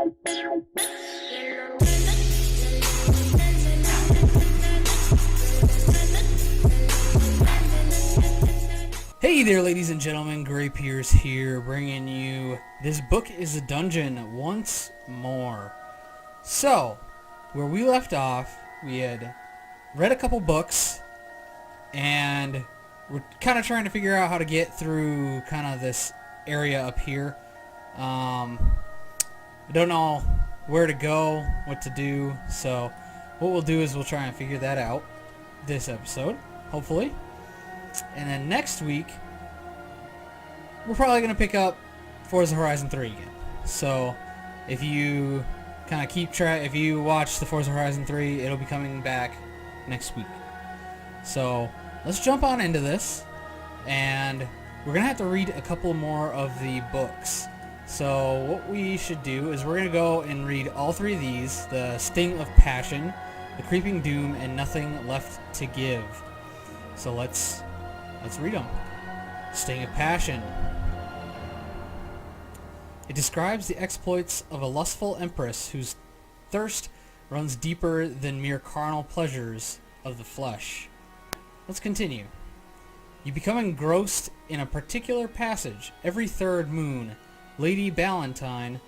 Hey there, ladies and gentlemen, Gray Pierce here, bringing you This Book is a Dungeon once more. So, where we left off, we had read a couple books, and we're kind of trying to figure out how to get through kind of this area up here. I don't know where to go, what to do, so what we'll do is we'll try and figure that out this episode, hopefully. And then next week, we're probably going to pick up Forza Horizon 3 again. So, if you kind of keep track, if you watch the Forza Horizon 3, it'll be coming back next week. So, let's jump on into this, and we're going to have to read a couple more of the books. So, what we should do is we're going to go and read all three of these, The Sting of Passion, The Creeping Doom, and Nothing Left to Give. So let's read them. Sting of Passion. It describes the exploits of a lustful empress whose thirst runs deeper than mere carnal pleasures of the flesh. Let's continue. You become engrossed in a particular passage. Every third moon, Lady Ballantyne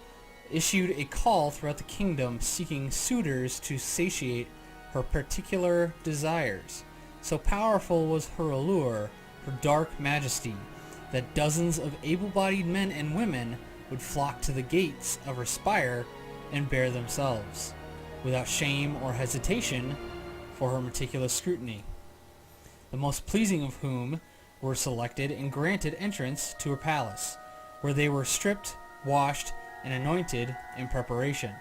issued a call throughout the kingdom seeking suitors to satiate her particular desires. So powerful was her allure, her dark majesty, that dozens of able-bodied men and women would flock to the gates of her spire and bear themselves, without shame or hesitation, for her meticulous scrutiny. The most pleasing of whom were selected and granted entrance to her palace, where they were stripped, washed, and anointed in preparation.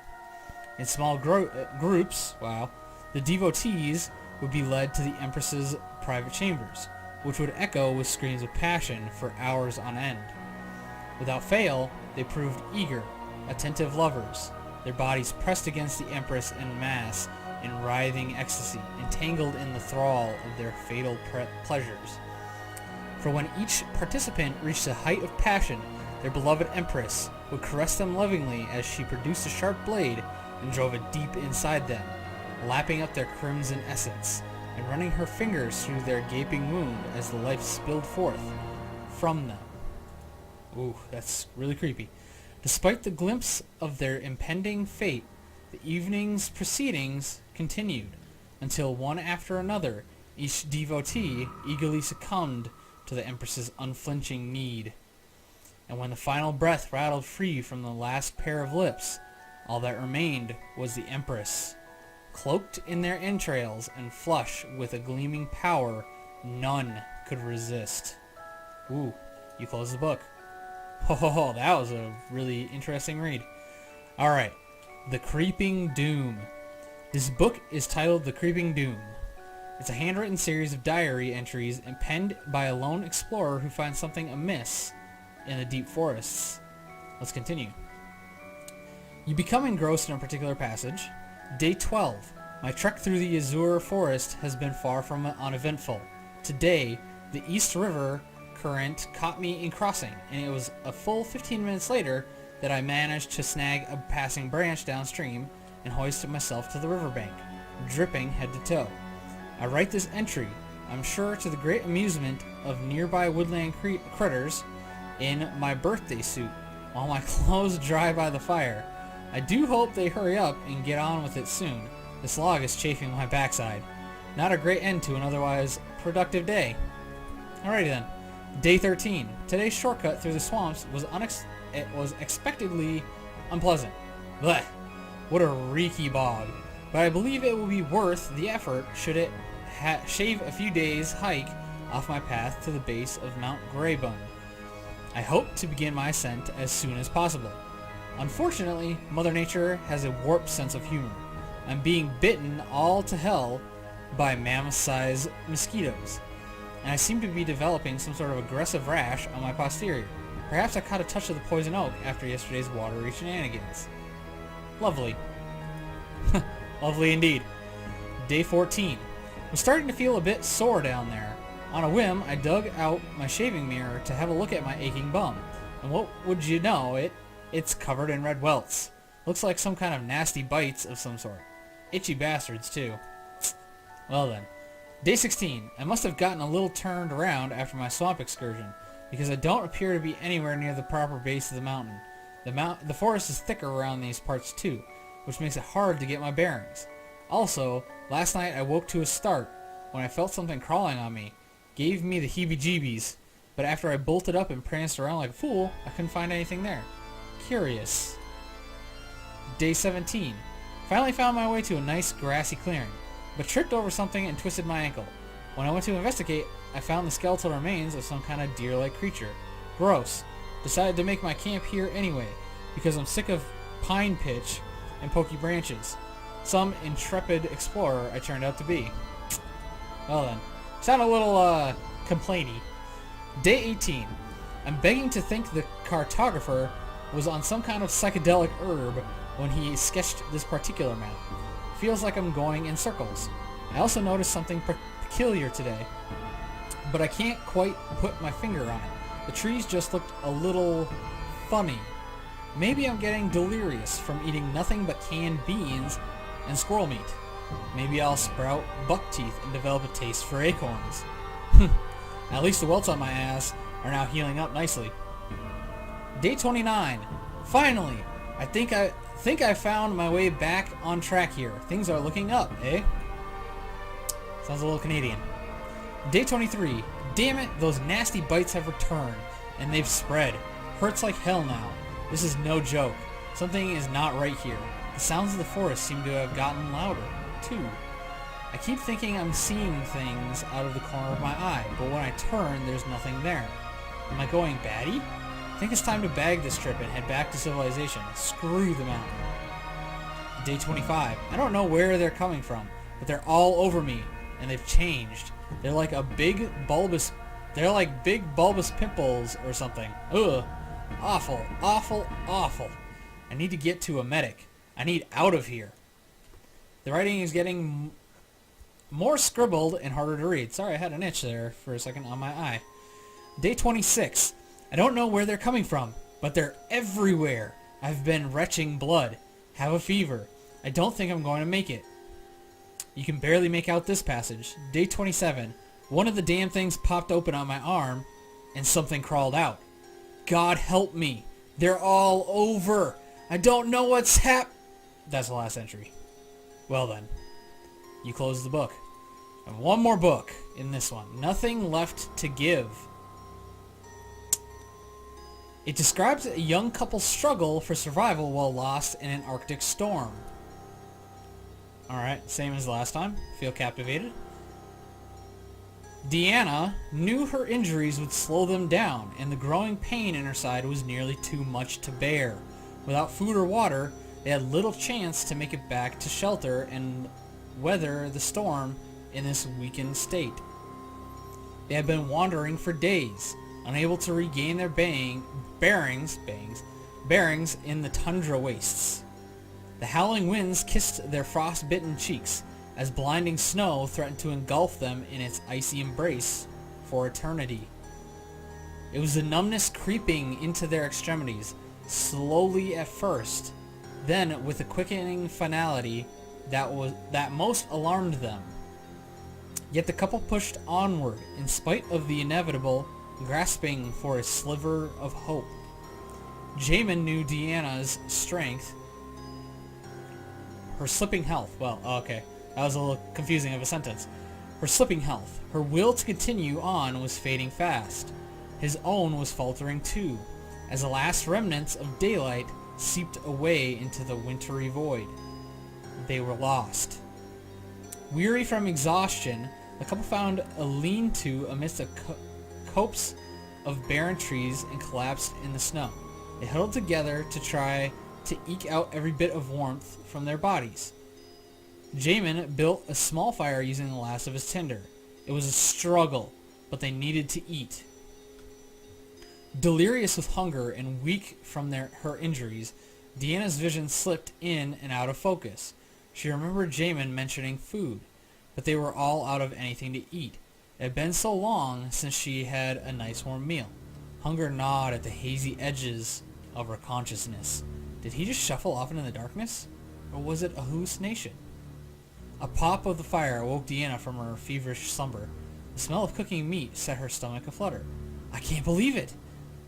In small groups, the devotees would be led to the Empress's private chambers, which would echo with screams of passion for hours on end. Without fail, they proved eager, attentive lovers, their bodies pressed against the Empress en masse in writhing ecstasy, entangled in the thrall of their fatal pleasures. For when each participant reached the height of passion, their beloved Empress would caress them lovingly as she produced a sharp blade and drove it deep inside them, lapping up their crimson essence, and running her fingers through their gaping wound as the life spilled forth from them. Ooh, that's really creepy. Despite the glimpse of their impending fate, the evening's proceedings continued, until one after another, each devotee eagerly succumbed to the Empress's unflinching need. And when the final breath rattled free from the last pair of lips, all that remained was the Empress, cloaked in their entrails and flush with a gleaming power none could resist. Ooh, you close the book. Oh, that was a really interesting read. Alright, The Creeping Doom. This book is titled The Creeping Doom. It's a handwritten series of diary entries and penned by a lone explorer who finds something amiss in the deep forests. Let's continue. You become engrossed in a particular passage. Day 12. My trek through the azure forest has been far from uneventful. Today, the East River current caught me in crossing, and it was a full 15 minutes later that I managed to snag a passing branch downstream and hoisted myself to the riverbank, dripping head to toe. I write this entry, I'm sure to the great amusement of nearby woodland critters, in my birthday suit, while my clothes dry by the fire. I do hope they hurry up and get on with it soon. This log is chafing my backside. Not a great end to an otherwise productive day. Alrighty then. Day 13. Today's shortcut through the swamps was expectedly unpleasant. Blech. What a reeky bog. But I believe it will be worth the effort should it shave a few days' hike off my path to the base of Mount Greybun. I hope to begin my ascent as soon as possible. Unfortunately, Mother Nature has a warped sense of humor. I'm being bitten all to hell by mammoth-sized mosquitoes, and I seem to be developing some sort of aggressive rash on my posterior. Perhaps I caught a touch of the poison oak after yesterday's watery shenanigans. Lovely. Lovely indeed. Day 14. I'm starting to feel a bit sore down there. On a whim, I dug out my shaving mirror to have a look at my aching bum, and what would you know, it's covered in red welts. Looks like some kind of nasty bites of some sort. Itchy bastards, too. Well then. Day 16. I must have gotten a little turned around after my swamp excursion, because I don't appear to be anywhere near the proper base of the mountain. The forest is thicker around these parts too, which makes it hard to get my bearings. Also, last night I woke to a start when I felt something crawling on me. Gave me the heebie-jeebies, but after I bolted up and pranced around like a fool, I couldn't find anything there. Curious. Day 17. Finally found my way to a nice grassy clearing, but tripped over something and twisted my ankle. When I went to investigate, I found the skeletal remains of some kind of deer-like creature. Gross. Decided to make my camp here anyway, because I'm sick of pine pitch and pokey branches. Some intrepid explorer I turned out to be. Well then. Sound a little, complainy. Day 18. I'm begging to think the cartographer was on some kind of psychedelic herb when he sketched this particular map. Feels like I'm going in circles. I also noticed something peculiar today, but I can't quite put my finger on it. The trees just looked a little funny. Maybe I'm getting delirious from eating nothing but canned beans and squirrel meat. Maybe I'll sprout buck teeth and develop a taste for acorns. At least the welts on my ass are now healing up nicely. Day 29. Finally! I think I found my way back on track here. Things are looking up, eh? Sounds a little Canadian. Day 23. Damn it, those nasty bites have returned, and they've spread. Hurts like hell now. This is no joke. Something is not right here. The sounds of the forest seem to have gotten louder, too. I keep thinking I'm seeing things out of the corner of my eye, but when I turn, there's nothing there. Am I going batty? I think it's time to bag this trip and head back to civilization. Screw the mountain. Day 25. I don't know where they're coming from, but they're all over me, and they've changed. They're like big bulbous pimples or something. Ugh. Awful, awful, awful. I need to get to a medic. I need out of here. The writing is getting more scribbled and harder to read. Sorry, I had an itch there for a second on my eye. Day 26. I don't know where they're coming from, but they're everywhere. I've been retching blood. Have a fever. I don't think I'm going to make it. You can barely make out this passage. Day 27. One of the damn things popped open on my arm, and something crawled out. God help me. They're all over. I don't know what's That's the last entry. Well then. You close the book. And one more book in this one. Nothing left to give. It describes a young couple's struggle for survival while lost in an Arctic storm. Alright, same as last time. Feel captivated. Deanna knew her injuries would slow them down, and the growing pain in her side was nearly too much to bear. Without food or water, they had little chance to make it back to shelter and weather the storm in this weakened state. They had been wandering for days, unable to regain their bearings in the tundra wastes. The howling winds kissed their frost-bitten cheeks as blinding snow threatened to engulf them in its icy embrace for eternity. It was the numbness creeping into their extremities, slowly at first, then with a quickening finality that most alarmed them. Yet the couple pushed onward in spite of the inevitable, grasping for a sliver of hope. Jamin knew Deanna's strength, her slipping health. Well, okay, that was a little confusing of a sentence. Her slipping health, her will to continue on was fading fast. His own was faltering too, as the last remnants of daylight seeped away into the wintry void. They were lost. Weary from exhaustion, the couple found a lean-to amidst a copse of barren trees and collapsed in the snow. They huddled together to try to eke out every bit of warmth from their bodies. Jamin built a small fire using the last of his tinder. It was a struggle, but they needed to eat. Delirious with hunger and weak from her injuries, Deanna's vision slipped in and out of focus. She remembered Jamin mentioning food, but they were all out of anything to eat. It had been so long since she had a nice warm meal. Hunger gnawed at the hazy edges of her consciousness. Did he just shuffle off into the darkness? Or was it a hallucination? A pop of the fire awoke Deanna from her feverish slumber. The smell of cooking meat set her stomach aflutter. I can't believe it!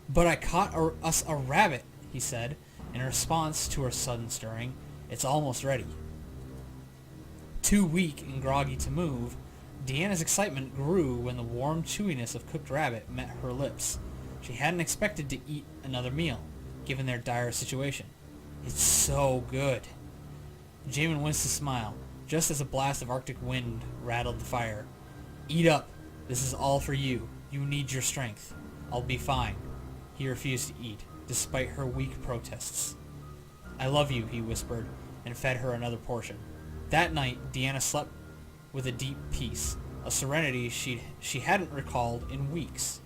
But I caught us a rabbit, he said, in response to her sudden stirring. It's almost ready. Too weak and groggy to move, Deanna's excitement grew when the warm chewiness of cooked rabbit met her lips. She hadn't expected to eat another meal, given their dire situation. It's so good. Jamin winced a smile, just as a blast of Arctic wind rattled the fire. Eat up. This is all for you. You need your strength. I'll be fine. He refused to eat, despite her weak protests. I love you, he whispered, and fed her another portion. That night, Deanna slept with a deep peace, a serenity she hadn't recalled in weeks.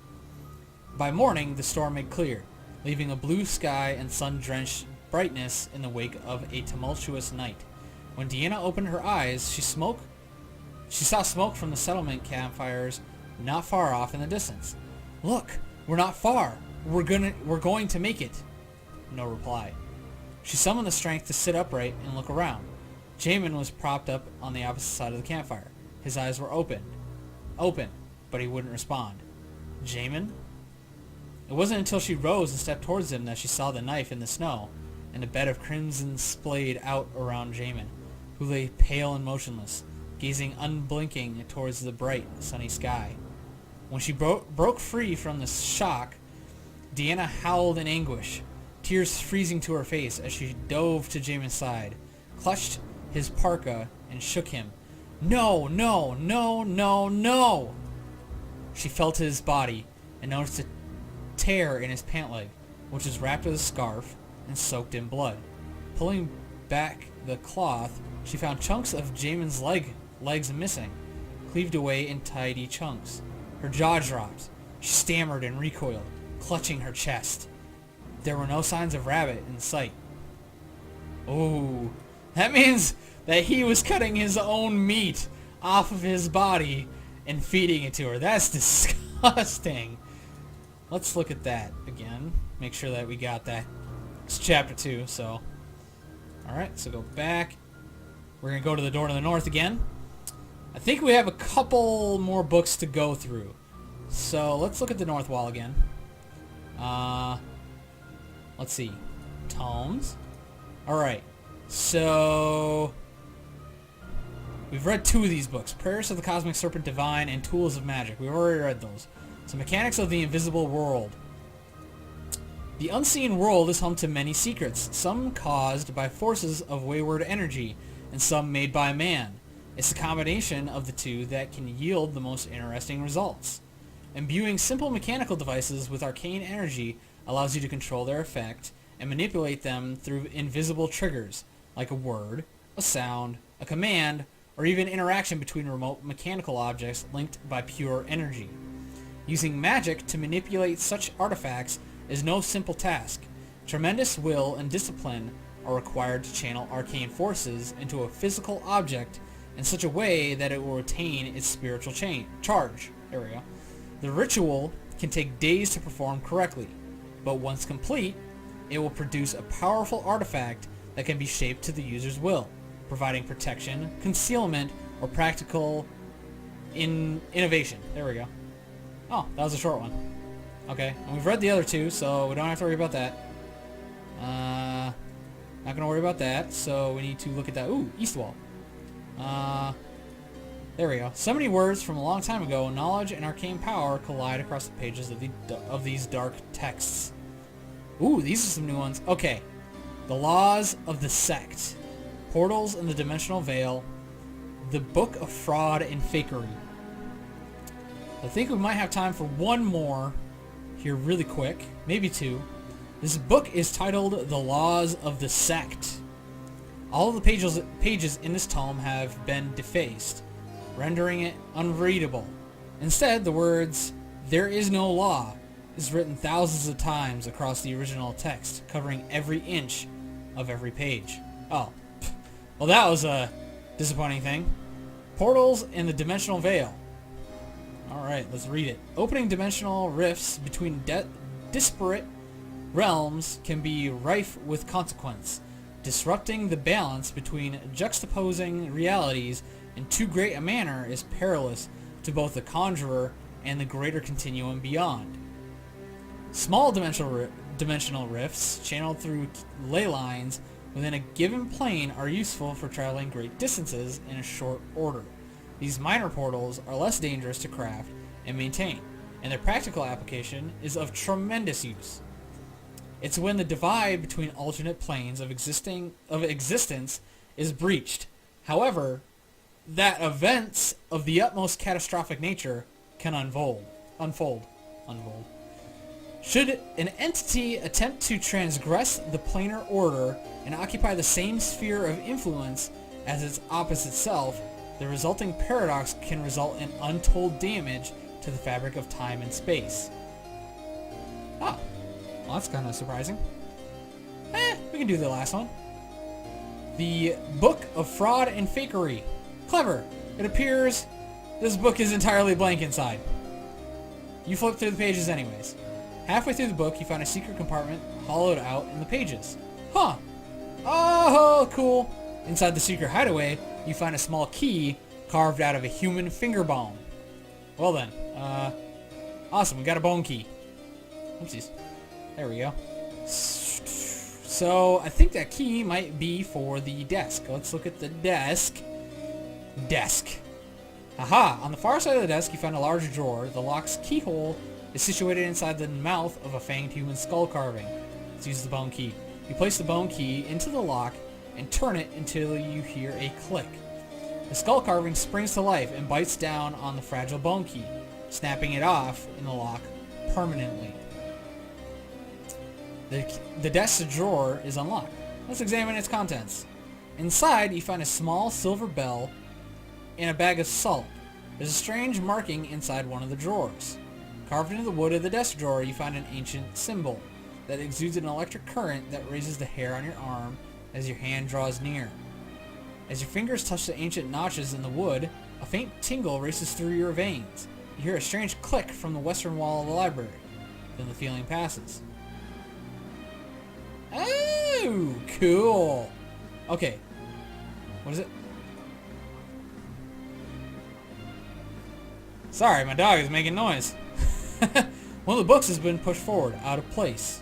By morning, the storm had cleared, leaving a blue sky and sun-drenched brightness in the wake of a tumultuous night. When Deanna opened her eyes, she saw smoke from the settlement campfires not far off in the distance. Look, we're not far. We're going to make it. No reply. She summoned the strength to sit upright and look around. Jamin was propped up on the opposite side of the campfire. His eyes were open, but he wouldn't respond. Jamin? It wasn't until she rose and stepped towards him that she saw the knife in the snow, and a bed of crimson splayed out around Jamin, who lay pale and motionless, gazing unblinking towards the bright, sunny sky. When she broke free from the shock, Deanna howled in anguish, tears freezing to her face as she dove to Jamin's side, clutched his parka, and shook him. No, no, no, no, no! She felt his body and noticed a tear in his pant leg, which was wrapped with a scarf and soaked in blood. Pulling back the cloth, she found chunks of Jamin's legs missing, cleaved away in tidy chunks. Her jaw dropped. She stammered and recoiled, clutching her chest. There were no signs of Rabbit in sight. Oh, that means that he was cutting his own meat off of his body and feeding it to her. That's disgusting. Let's look at that again. Make sure that we got that. It's chapter 2, so. Alright, so go back. We're going to go to the door to the north again. I think we have a couple more books to go through. So let's look at the north wall again. Let's see. Tomes. Alright. So we've read 2 of these books. Prayers of the Cosmic Serpent Divine and Tools of Magic. We've already read those. So Mechanics of the Invisible World. The unseen world is home to many secrets, some caused by forces of wayward energy, and some made by man. It's the combination of the two that can yield the most interesting results. Imbuing simple mechanical devices with arcane energy allows you to control their effect and manipulate them through invisible triggers, like a word, a sound, a command, or even interaction between remote mechanical objects linked by pure energy. Using magic to manipulate such artifacts is no simple task. Tremendous will and discipline are required to channel arcane forces into a physical object in such a way that it will retain its spiritual charge. There we go. The ritual can take days to perform correctly, but once complete, it will produce a powerful artifact that can be shaped to the user's will, providing protection, concealment, or practical innovation. There we go. Oh, that was a short one. Okay, and we've read the other 2, so we don't have to worry about that. Not gonna worry about that, so we need to look at that. Ooh, East Wall. There we go. So many words from a long time ago, knowledge and arcane power collide across the pages of these dark texts. Ooh, these are some new ones. Okay. The Laws of the Sect. Portals in the Dimensional Veil. The Book of Fraud and Fakery. I think we might have time for one more here really quick. Maybe 2. This book is titled The Laws of the Sect. All of the pages in this tome have been defaced, rendering it unreadable. Instead, the words, "There is no law," is written thousands of times across the original text, covering every inch of every page. Oh, well, that was a disappointing thing. Portals in the Dimensional Veil. Alright, let's read it. Opening dimensional rifts between disparate realms can be rife with consequence. Disrupting the balance between juxtaposing realities in too great a manner is perilous to both the conjurer and the greater continuum beyond. Small dimensional rifts channeled through ley lines within a given plane are useful for traveling great distances in a short order. These minor portals are less dangerous to craft and maintain, and their practical application is of tremendous use. It's when the divide between alternate planes of existence is breached, however, that events of the utmost catastrophic nature can unfold. Should an entity attempt to transgress the planar order and occupy the same sphere of influence as its opposite self, the resulting paradox can result in untold damage to the fabric of time and space. Oh, well, that's kind of surprising. We can do the last one. The Book of Fraud and Fakery. Clever. It appears this book is entirely blank inside. You flip through the pages anyways. Halfway through the book, you find a secret compartment hollowed out in the pages. Huh. Oh, cool. Inside the secret hideaway, you find a small key carved out of a human finger bone. Well then, awesome, we got a bone key. Oopsies. There we go. So, I think that key might be for the desk. Let's look at the desk. Desk. Aha! On the far side of the desk, you find a large drawer. The lock's keyhole is situated inside the mouth of a fanged human skull carving. Let's use the bone key. You place the bone key into the lock and turn it until you hear a click. The skull carving springs to life and bites down on the fragile bone key, snapping it off in the lock permanently. The desk's drawer is unlocked. Let's examine its contents. Inside, you find a small silver bell and a bag of salt. There's a strange marking inside one of the drawers. Carved into the wood of the desk drawer, you find an ancient symbol that exudes an electric current that raises the hair on your arm as your hand draws near. As your fingers touch the ancient notches in the wood, a faint tingle races through your veins. You hear a strange click from the western wall of the library. Then the feeling passes. Oh, cool. Okay. What is it? Sorry, my dog is making noise. One of the books has been pushed forward, out of place.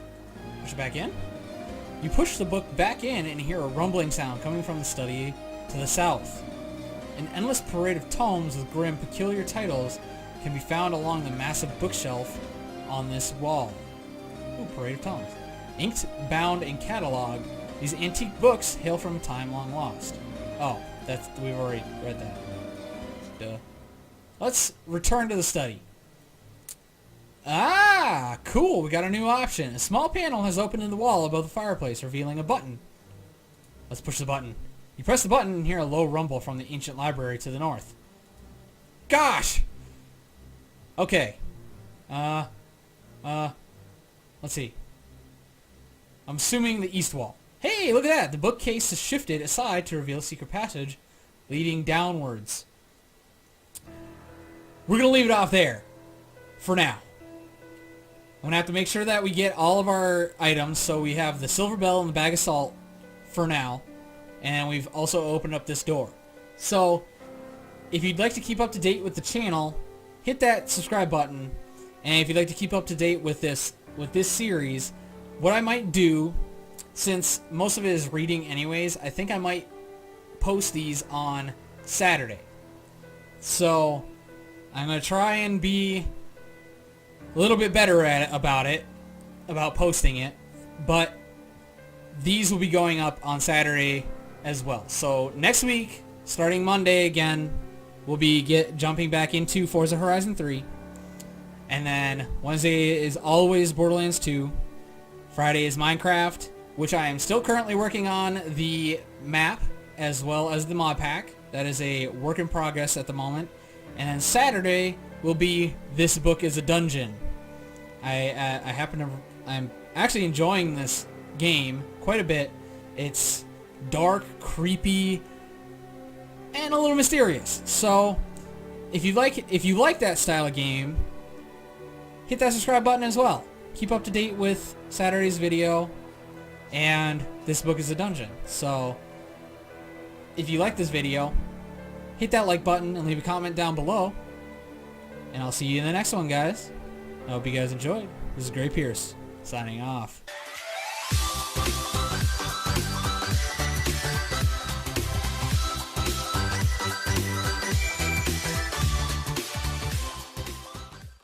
Push it back in. You push the book back in and hear a rumbling sound coming from the study to the south. An endless parade of tomes with grim, peculiar titles can be found along the massive bookshelf on this wall. Ooh, parade of tomes. Inked, bound, and cataloged, these antique books hail from a time long lost. Oh, we've already read that. Duh. Let's return to the study. Ah, cool. We got a new option. A small panel has opened in the wall above the fireplace, revealing a button. Let's push the button. You press the button and hear a low rumble from the ancient library to the north. Gosh! Okay. Let's see. I'm assuming the east wall. Hey, look at that! The bookcase is shifted aside to reveal a secret passage leading downwards. We're going to leave it off there. For now. I'm going to have to make sure that we get all of our items. So we have the silver bell and the bag of salt for now. And we've also opened up this door. So, if you'd like to keep up to date with the channel, hit that subscribe button. And if you'd like to keep up to date with this series, what I might do, since most of it is reading anyways, I think I might post these on Saturday. So, I'm going to try and be a little bit better about posting it, but these will be going up on Saturday as well. So next week, starting Monday again, we'll be jumping back into Forza Horizon 3, and then Wednesday is always Borderlands 2, Friday is Minecraft, which I am still currently working on the map as well as the mod pack. That is a work in progress at the moment. And then Saturday will be This Book is a Dungeon. I'm actually enjoying this game quite a bit. It's dark, creepy, and a little mysterious. So, if you like that style of game, hit that subscribe button as well. keep up to date with Saturday's video, and this book is a dungeon. So if you like this video, hit that like button and leave a comment down below, and I'll see you in the next one, guys. I hope you guys enjoyed. This is Gray Pierce, signing off.